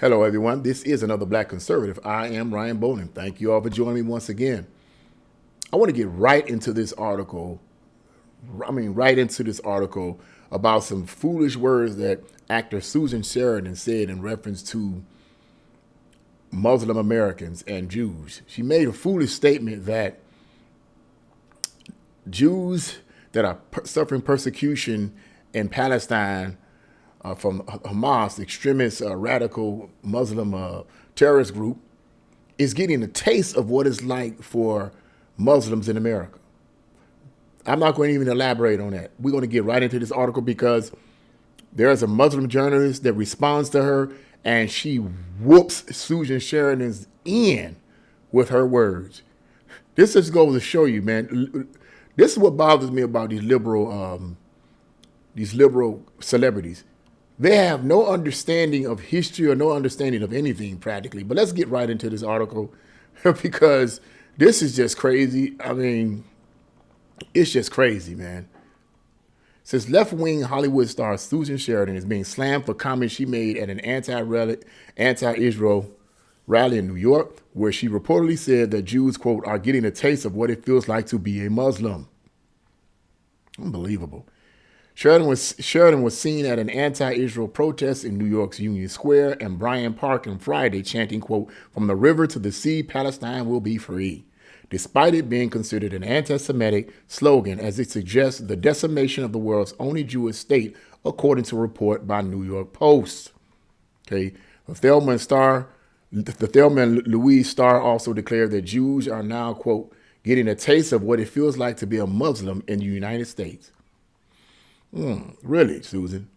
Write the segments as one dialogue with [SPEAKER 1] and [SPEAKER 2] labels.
[SPEAKER 1] Hello, everyone. This is another Black Conservative. I am Ryan Bowling. Thank you all for joining me once again. I want to get right into this article. Right into this article about some foolish words that actor Susan Sarandon said in reference to Muslim Americans and Jews. She made a foolish statement that Jews that are suffering persecution in Palestine from Hamas, the extremist radical Muslim terrorist group, is getting a taste of what it's like for Muslims in America. I'm not going to even elaborate on that. We're going to get right into this article because there's a Muslim journalist that responds to her and she whoops Susan Sheridan's in with her words. This just goes to show you, man. This is what bothers me about these liberal celebrities. They have no understanding of history or no understanding of anything practically. But let's get right into this article because this is just crazy. It's just crazy, man. It says left-wing Hollywood star Susan Sheridan is being slammed for comments she made at an anti-Israel rally in New York, where she reportedly said that Jews, quote, are getting a taste of what it feels like to be a Muslim. Unbelievable. Sheridan was seen at an anti-Israel protest in New York's Union Square and Bryant Park on Friday, chanting, quote, from the river to the sea, Palestine will be free, despite it being considered an anti-Semitic slogan, as it suggests the decimation of the world's only Jewish state, according to a report by New York Post. Okay, the Thelma and Louise Star also declared that Jews are now, quote, getting a taste of what it feels like to be a Muslim in the United States. Really, Susan?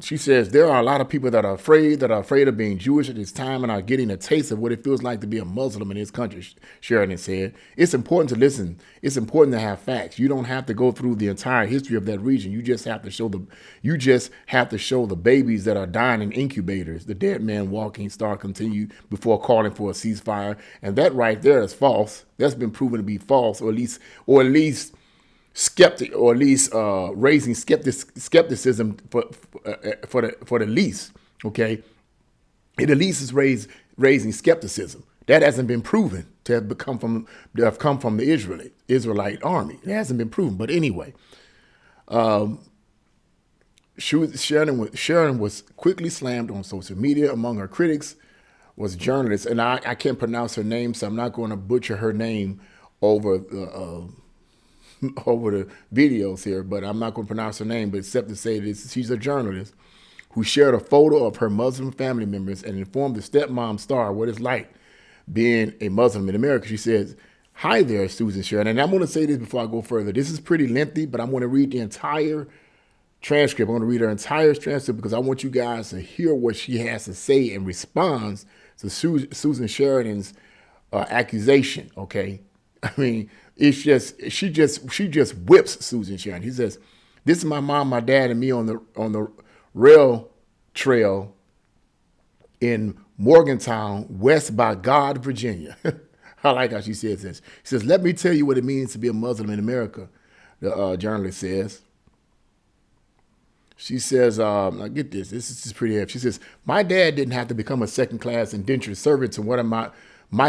[SPEAKER 1] She says there are a lot of people that are afraid of being Jewish at this time and are getting a taste of what it feels like to be a Muslim in this country, Sheridan said. It's important to listen. It's important to have facts. You don't have to go through the entire history of that region. You just have to show the babies that are dying in incubators. The dead man walking, Star continued before calling for a ceasefire. And that right there is false. That's been proven to be false, or at least raising skepticism for the least. Okay, it at least is raising skepticism. That hasn't been proven to have come from the Israelite army. It hasn't been proven. But anyway, Sharon was quickly slammed on social media. Among her critics was journalist, and I can't pronounce her name, so I'm not going to butcher her name over the videos here, but I'm not going to pronounce her name, but except to say this, she's a journalist who shared a photo of her Muslim family members and informed the stepmom Star what it's like being a Muslim in America. She says, hi there, Susan Sheridan. And I'm going to say this before I go further. This is pretty lengthy, but I'm going to read the entire transcript. I'm going to read her entire transcript because I want you guys to hear what she has to say in response to Susan Sheridan's accusation, okay? It's just she just whips Susan Sheridan. He says, "This is my mom, my dad, and me on the rail trail in Morgantown, West by God, Virginia." I like how she says this. She says, "Let me tell you what it means to be a Muslim in America." The journalist says. She says, now get this. This is pretty heavy. She says, "My dad didn't have to become a second-class indentured servant to one of my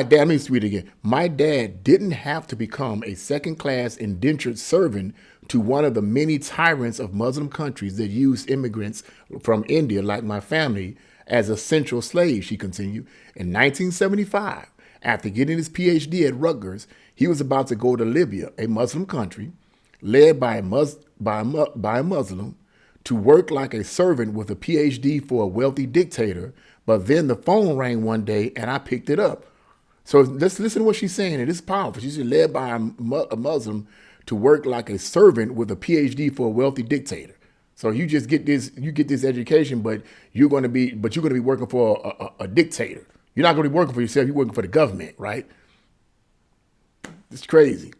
[SPEAKER 1] dad," let me read it again. "My dad didn't have to become a second-class indentured servant to one of the many tyrants of Muslim countries that used immigrants from India, like my family, as essential slaves," she continued. "In 1975, after getting his PhD at Rutgers, he was about to go to Libya, a Muslim country, led by a Muslim, to work like a servant with a PhD for a wealthy dictator. But then the phone rang one day and I picked it up." So let's listen to what she's saying. It is powerful. She's led by a Muslim to work like a servant with a PhD for a wealthy dictator. So you just get this education, but you're going to be working for a dictator. You're not going to be working for yourself. You're working for the government, right? It's crazy.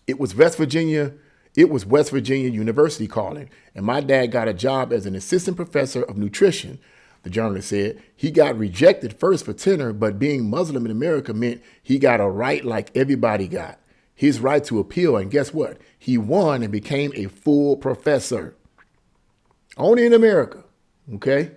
[SPEAKER 1] It was West Virginia University calling, and my dad got a job as an assistant professor of nutrition. The journalist said he got rejected first for tenure, but being Muslim in America meant he got a right like everybody got, his right to appeal. And guess what? He won and became a full professor. Only in America. Okay.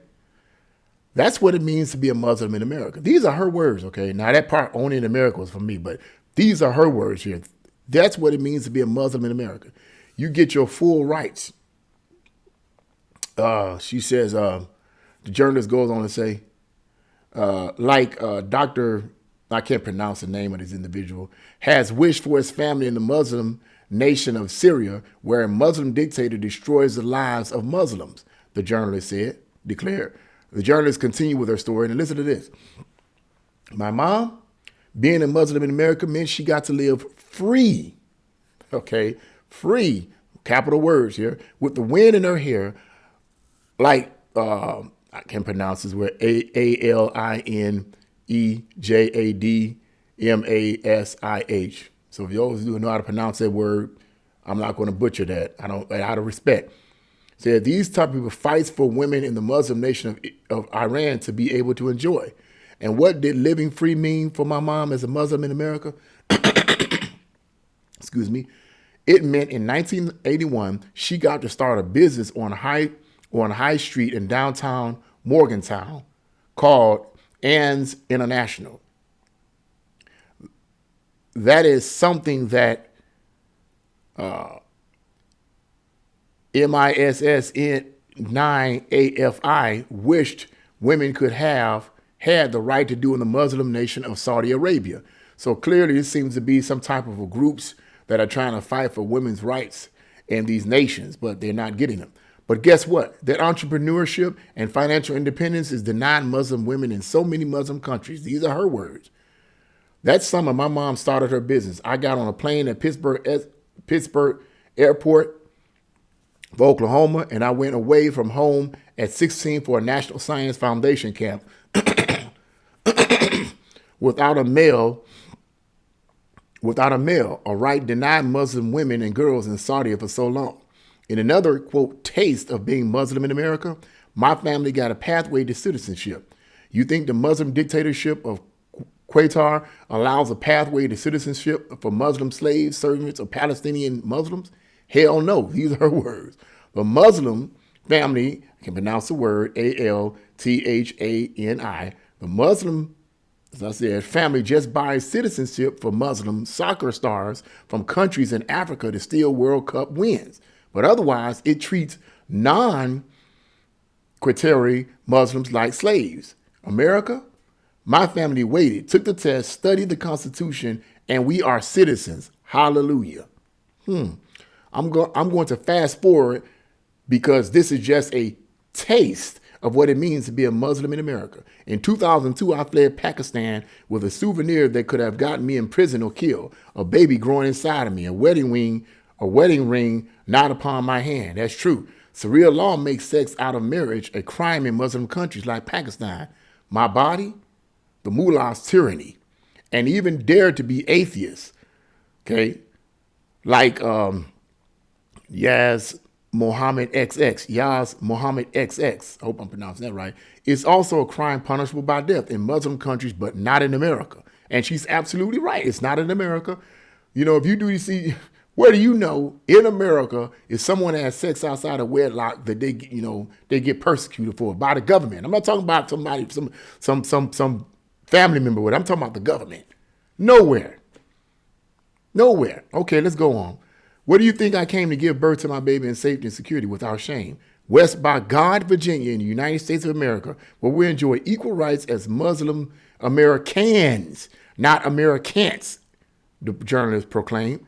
[SPEAKER 1] That's what it means to be a Muslim in America. These are her words, okay? Now, that part only in America was for me, but these are her words here. That's what it means to be a Muslim in America. You get your full rights. She says, the journalist goes on to say, Dr. I can't pronounce the name of this individual, has wished for his family in the Muslim nation of Syria, where a Muslim dictator destroys the lives of Muslims, the journalist declared. The journalist continued with her story, and listen to this. My mom, being a Muslim in America, meant she got to live free, okay, free, capital words here, with the wind in her hair, like, I can't pronounce this word, Alinejadmash. So if you always do know how to pronounce that word, I'm not going to butcher that. Out of respect. Said these type of people fights for women in the Muslim nation of Iran to be able to enjoy. And what did living free mean for my mom as a Muslim in America? Excuse me. It meant in 1981, she got to start a business on High Street in downtown Morgantown called Ann's International. That is something that MISS9AFI wished women could have had the right to do in the Muslim nation of Saudi Arabia. So clearly this seems to be some type of groups that are trying to fight for women's rights in these nations, but they're not getting them. But guess what? That entrepreneurship and financial independence is denied Muslim women in so many Muslim countries. These are her words. That summer, my mom started her business. I got on a plane at Pittsburgh Airport of Oklahoma, and I went away from home at 16 for a National Science Foundation camp without a male, a right denied Muslim women and girls in Saudi for so long. In another, quote, taste of being Muslim in America, my family got a pathway to citizenship. You think the Muslim dictatorship of Qatar allows a pathway to citizenship for Muslim slaves, servants, or Palestinian Muslims? Hell no. These are her words. The Muslim family, I can pronounce the word, Althani. The Muslim, as I said, family just buys citizenship for Muslim soccer stars from countries in Africa to steal World Cup wins. But otherwise, it treats non-Qatari Muslims like slaves. America? My family waited, took the test, studied the Constitution, and we are citizens. Hallelujah. I'm going to fast forward because this is just a taste of what it means to be a Muslim in America. In 2002, I fled Pakistan with a souvenir that could have gotten me in prison or killed. A baby growing inside of me, a wedding ring not upon my hand. That's true. Sharia law makes sex out of marriage a crime in Muslim countries like Pakistan. My body, the mullah's tyranny, and even dared to be atheists, okay? Like Yaz Mohammed XX, I hope I'm pronouncing that right. It's also a crime punishable by death in Muslim countries, but not in America. And she's absolutely right. It's not in America. You know, if you do see, where do you know in America if someone has sex outside of wedlock that they get persecuted for by the government? I'm not talking about somebody, some family member with it. I'm talking about the government. Nowhere. Okay, let's go on. Where do you think I came to give birth to my baby in safety and security without shame? West by God, Virginia, in the United States of America, where we enjoy equal rights as Muslim Americans, not Americans, the journalist proclaimed.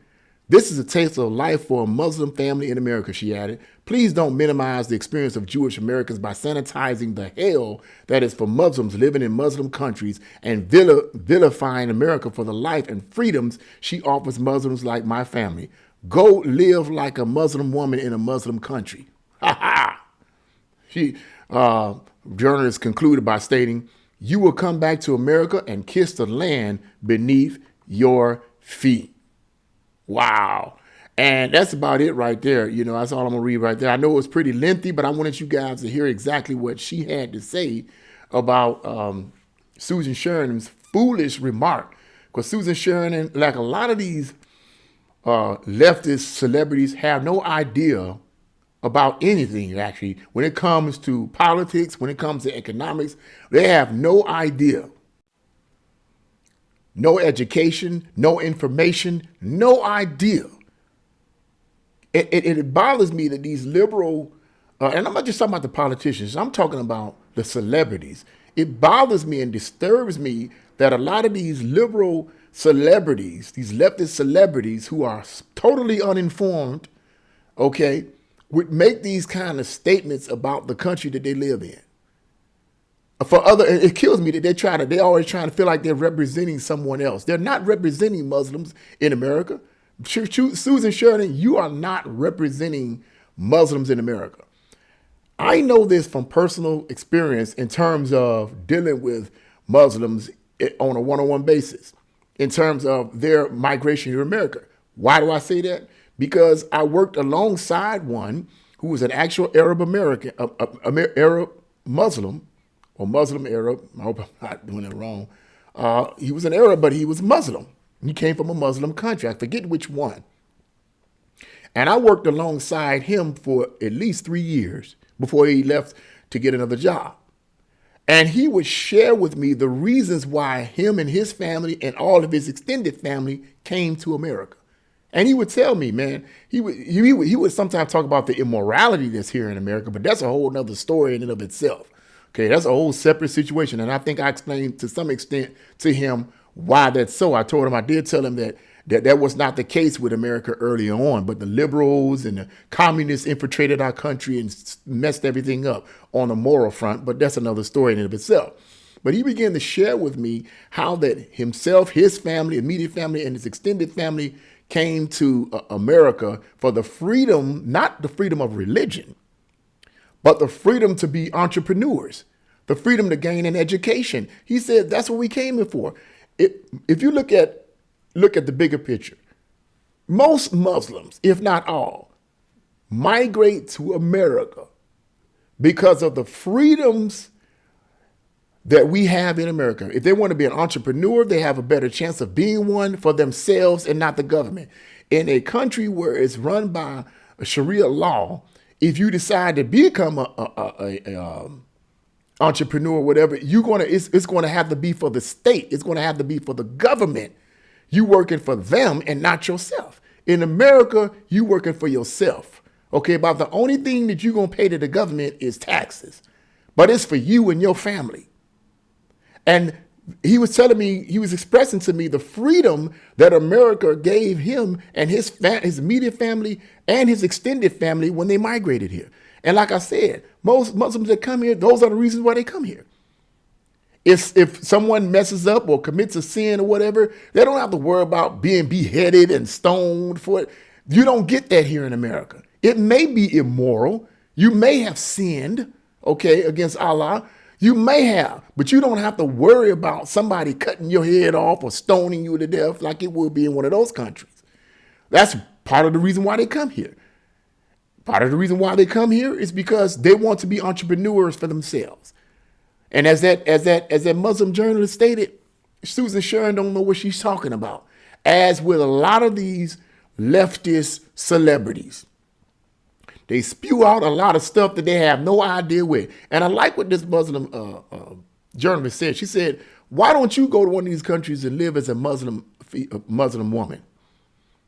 [SPEAKER 1] This is a taste of life for a Muslim family in America, she added. Please don't minimize the experience of Jewish Americans by sanitizing the hell that is for Muslims living in Muslim countries and vilifying America for the life and freedoms she offers Muslims like my family. Go live like a Muslim woman in a Muslim country. Ha ha! Journalist concluded by stating, you will come back to America and kiss the land beneath your feet. Wow. And that's about it right there. You know, that's all I'm going to read right there. I know it was pretty lengthy, but I wanted you guys to hear exactly what she had to say about Susan Sheridan's foolish remark. Because Susan Sheridan, like a lot of these leftist celebrities, have no idea about anything, actually. When it comes to politics, when it comes to economics, they have no idea. No education, no information, no idea. It bothers me that these liberal, and I'm not just talking about the politicians, I'm talking about the celebrities. It bothers me and disturbs me that a lot of these liberal celebrities, these leftist celebrities who are totally uninformed, okay, would make these kind of statements about the country that they live in. It kills me that they're always trying to feel like they're representing someone else. They're not representing Muslims in America. Susan Sheridan, you are not representing Muslims in America. I know this from personal experience in terms of dealing with Muslims on a one-on-one basis, in terms of their migration to America. Why do I say that? Because I worked alongside one who was an actual Arab American, Arab Muslim, or Muslim Arab. I hope I'm not doing it wrong. He was an Arab, but he was Muslim. He came from a Muslim country. I forget which one. And I worked alongside him for at least 3 years before he left to get another job. And he would share with me the reasons why him and his family and all of his extended family came to America. And he would tell me, man, he would sometimes talk about the immorality that's here in America, but that's a whole nother story in and of itself. Okay, that's a whole separate situation. And I think I explained to some extent to him why that's so. I told him, I did tell him that was not the case with America early on, but the liberals and the communists infiltrated our country and messed everything up on the moral front. But that's another story in and of itself. But he began to share with me how that himself, his family, immediate family, and his extended family came to America for the freedom, not the freedom of religion, but the freedom to be entrepreneurs, the freedom to gain an education. He said that's what we came here for. If you look at the bigger picture, most Muslims, if not all, migrate to America because of the freedoms that we have in America. If they want to be an entrepreneur, they have a better chance of being one for themselves and not the government. In a country where it's run by a Sharia law, if you decide to become a entrepreneur, whatever, it's going to have to be for the state. It's going to have to be for the government. You working for them and not yourself. In America, you working for yourself. Okay, about the only thing that you're going to pay to the government is taxes, but it's for you and your family. And he was telling me, he was expressing to me the freedom that America gave him and his immediate family and his extended family when they migrated here. And like I said, most Muslims that come here, those are the reasons why they come here. If someone messes up or commits a sin or whatever, they don't have to worry about being beheaded and stoned for it. You don't get that here in America. It may be immoral. You may have sinned, okay, against Allah. You may have, but you don't have to worry about somebody cutting your head off or stoning you to death like it would be in one of those countries. That's part of the reason why they come here. Part of the reason why they come here is because they want to be entrepreneurs for themselves. And as that Muslim journalist stated, Susan Sheridan don't know what she's talking about. As with a lot of these leftist celebrities, they spew out a lot of stuff that they have no idea with. And I like what this Muslim journalist said. She said, why don't you go to one of these countries and live as a Muslim woman?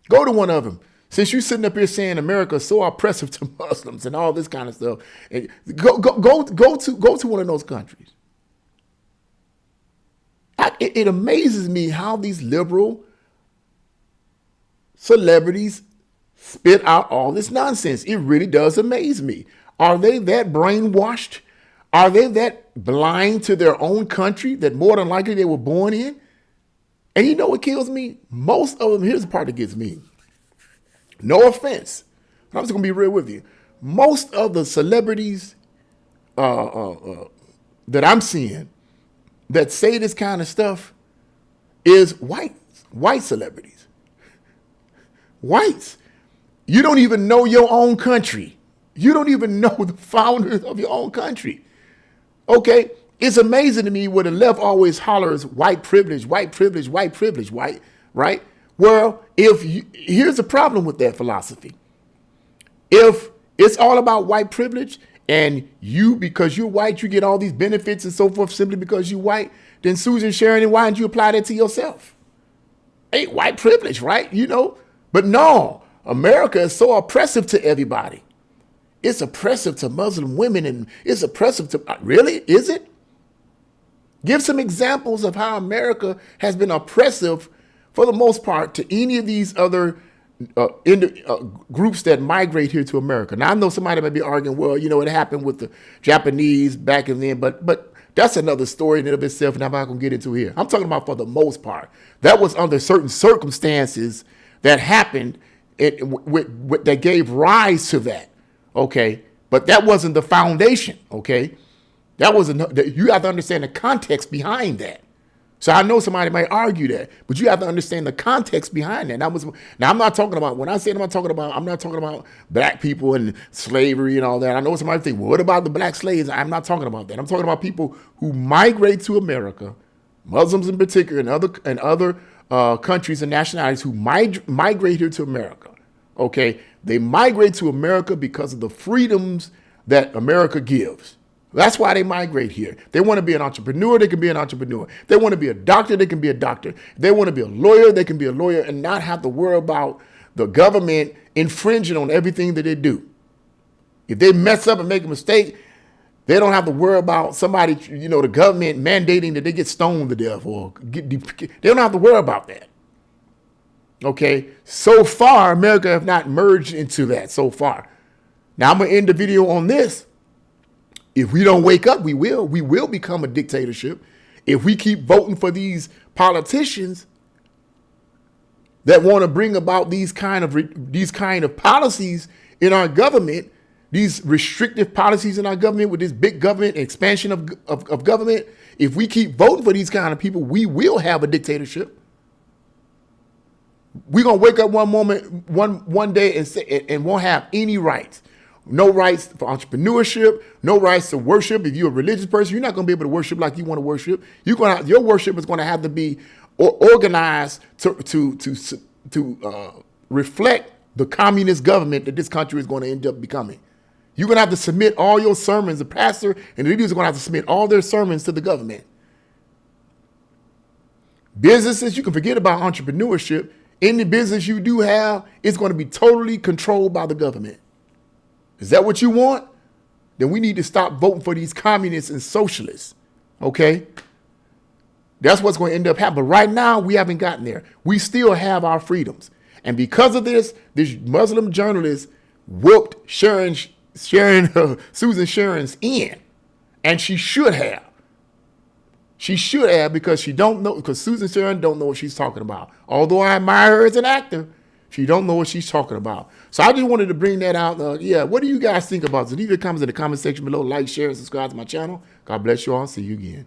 [SPEAKER 1] Go to one of them. Since you're sitting up here saying America is so oppressive to Muslims and all this kind of stuff, and go to one of those countries. It amazes me how these liberal celebrities spit out all this nonsense. It really does amaze me. Are they that brainwashed? Are they that blind to their own country that more than likely they were born in? And you know what kills me? Most of them, here's the part that gets me. No offense, but I'm just going to be real with you. Most of the celebrities that I'm seeing that say this kind of stuff is white celebrities. Whites. You don't even know your own country. You don't even know the founders of your own country. Okay, it's amazing to me where the left always hollers white privilege, white privilege, white privilege, white, right? Well, here's the problem with that philosophy. If It's all about white privilege. And you, because you're white, you get all these benefits and so forth simply because you're white. Then Susan Sharon, why didn't you apply that to yourself? Ain't white privilege, right? You know, but no, America is so oppressive to everybody. It's oppressive to Muslim women, and it's oppressive to, really? Is it? Give some examples of how America has been oppressive for the most part to any of these other groups that migrate here to America. Now, I know somebody might be arguing, well, you know, it happened with the Japanese back in then, but that's another story in and of itself, and I'm not going to get into here. I'm talking about for the most part. That was under certain circumstances that happened that gave rise to that, okay? But that wasn't the foundation, okay? That wasn't. You have to understand the context behind that. So I know somebody might argue that, but you have to understand the context behind that. Now I'm not talking about, when I say I'm not talking about black people and slavery and all that. I know somebody think, well, what about the black slaves? I'm not talking about that. I'm talking about people who migrate to America, Muslims in particular, and other countries and nationalities who migrate here to America. Okay, they migrate to America because of the freedoms that America gives. That's why they migrate here. They want to be an entrepreneur, they can be an entrepreneur. They want to be a doctor, they can be a doctor. They want to be a lawyer, they can be a lawyer and not have to worry about the government infringing on everything that they do. If they mess up and make a mistake, they don't have to worry about somebody, you know, the government mandating that they get stoned to death or they don't have to worry about that. Okay, so far, America have not merged into that so far. Now I'm going to end the video on this. If we don't wake up, we will become a dictatorship. If we keep voting for these politicians that want to bring about these kind of policies in our government, these restrictive policies in our government with this big government expansion of government, if we keep voting for these kind of people, we will have a dictatorship. We're going to wake up one day and won't have any rights. No rights for entrepreneurship, no rights to worship. If you're a religious person, you're not going to be able to worship like you want to worship. Your worship is going to have to be organized to reflect the communist government that this country is going to end up becoming. You're going to have to submit all your sermons. The pastor and the leaders are going to have to submit all their sermons to the government. Businesses, you can forget about entrepreneurship. Any business you do have, it's going to be totally controlled by the government. Is that what you want? Then we need to stop voting for these communists and socialists, okay? That's what's going to end up happening. But right now, we haven't gotten there. We still have our freedoms. And because of this Muslim journalist whooped Susan Sharon's in. And she should have. She should have, because Susan Sharon don't know what she's talking about. Although I admire her as an actor, she don't know what she's talking about. So I just wanted to bring that out. What do you guys think about this? Leave your comments in the comment section below. Like, share, and subscribe to my channel. God bless you all. See you again.